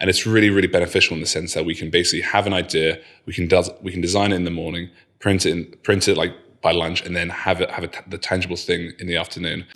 And it's really, really beneficial in the sense that we can basically have an idea, we can design it in the morning, print it like by lunch, and then have the tangible thing in the afternoon.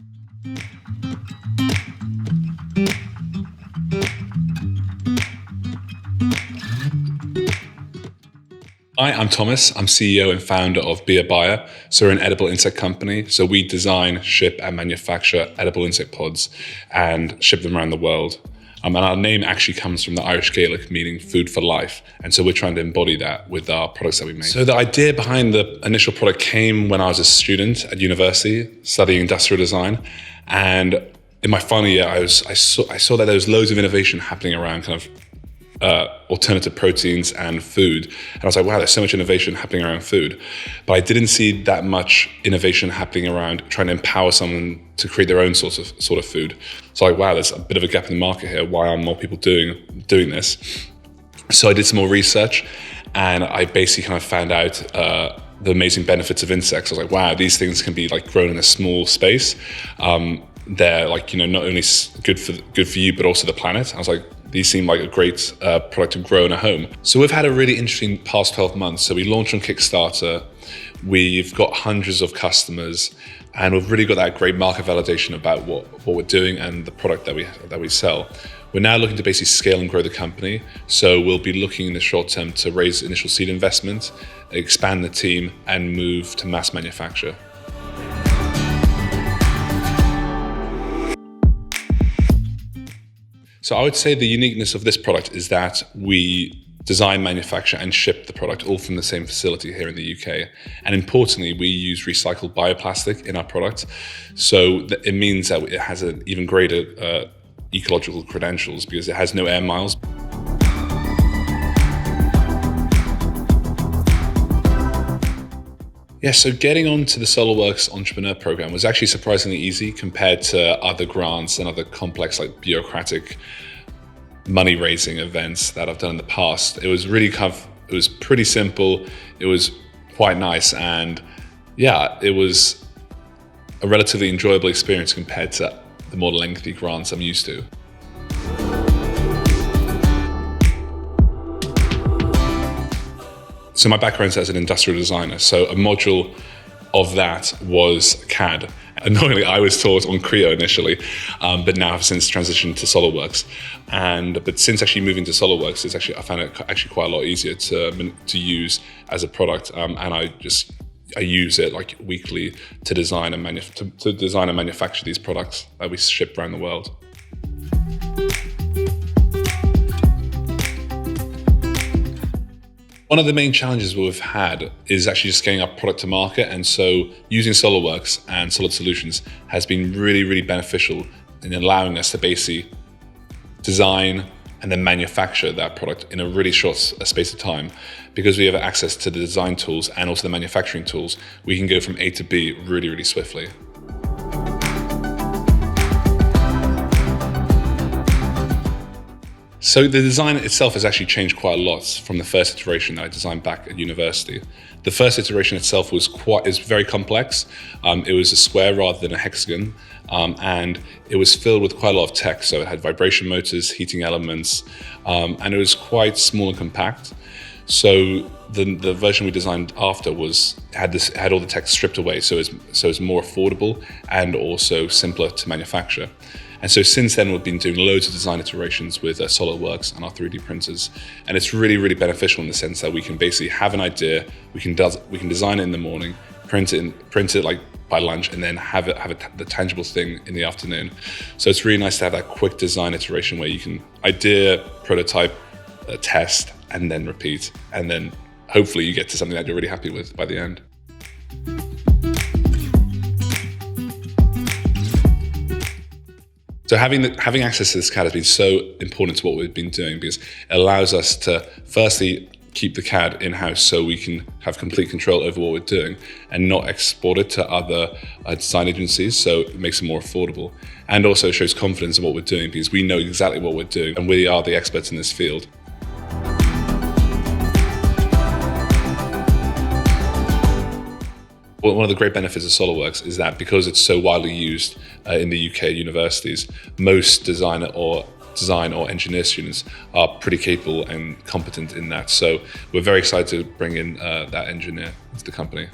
Hi, I'm Thomas. I'm CEO and founder of Be a Buyer. So we're an edible insect company. So we design, ship and manufacture edible insect pods and ship them around the world. And our name actually comes from the Irish Gaelic meaning food for life. And so we're trying to embody that with our products that we make. So the idea behind the initial product came when I was a student at university studying industrial design. And in my final year, I saw that there was loads of innovation happening around kind of alternative proteins and food. And I was like, wow, there's so much innovation happening around food. But I didn't see that much innovation happening around trying to empower someone to create their own sort of food. So like, wow, there's a bit of a gap in the market here. Why aren't more people doing this? So I did some more research and I basically kind of found out the amazing benefits of insects. I was like, wow, these things can be like grown in a small space. They're like, not only good for you, but also the planet. I was like, these seem like a great product to grow in a home. So we've had a really interesting past 12 months. So we launched on Kickstarter. We've got hundreds of customers, and we've really got that great market validation about what we're doing and the product that we sell. We're now looking to basically scale and grow the company. So we'll be looking in the short term to raise initial seed investment, expand the team, and move to mass manufacture. So I would say the uniqueness of this product is that we design, manufacture and ship the product all from the same facility here in the UK. And importantly, we use recycled bioplastic in our product. So it means that it has an even greater ecological credentials because it has no air miles. Yeah, so getting onto the SolarWorks Entrepreneur Program was actually surprisingly easy compared to other grants and other complex, like bureaucratic money raising events that I've done in the past. It was really it was pretty simple. It was quite nice. And yeah, it was a relatively enjoyable experience compared to the more lengthy grants I'm used to. So my background is as an industrial designer. So a module of that was CAD. Annoyingly, I was taught on Creo initially, but now I've since transitioned to SolidWorks. But since actually moving to SolidWorks, I found it actually quite a lot easier to use as a product. And I use it like weekly to design and manufacture these products that we ship around the world. One of the main challenges we've had is actually just getting our product to market. And so using SolidWorks and Solid Solutions has been really, really beneficial in allowing us to basically design and then manufacture that product in a really short space of time. Because we have access to the design tools and also the manufacturing tools, we can go from A to B really, really swiftly. So the design itself has actually changed quite a lot from the first iteration that I designed back at university. The first iteration itself is very complex. It was a square rather than a hexagon, and it was filled with quite a lot of tech. So it had vibration motors, heating elements, and it was quite small and compact. So the version we designed after had all the tech stripped away, so it's more affordable and also simpler to manufacture. And so since then, we've been doing loads of design iterations with SolidWorks and our 3D printers. And it's really, really beneficial in the sense that we can basically have an idea, we can design it in the morning, print it like by lunch, and then have the tangible thing in the afternoon. So it's really nice to have that quick design iteration where you can idea, prototype, test, and then repeat. And then hopefully you get to something that you're really happy with by the end. So having access to this CAD has been so important to what we've been doing because it allows us to firstly keep the CAD in-house so we can have complete control over what we're doing and not export it to other design agencies, so it makes it more affordable. And also shows confidence in what we're doing because we know exactly what we're doing and we are the experts in this field. One of the great benefits of SolidWorks is that because it's so widely used in the UK universities, most designer or design or engineer students are pretty capable and competent in that. So we're very excited to bring in that engineer to the company.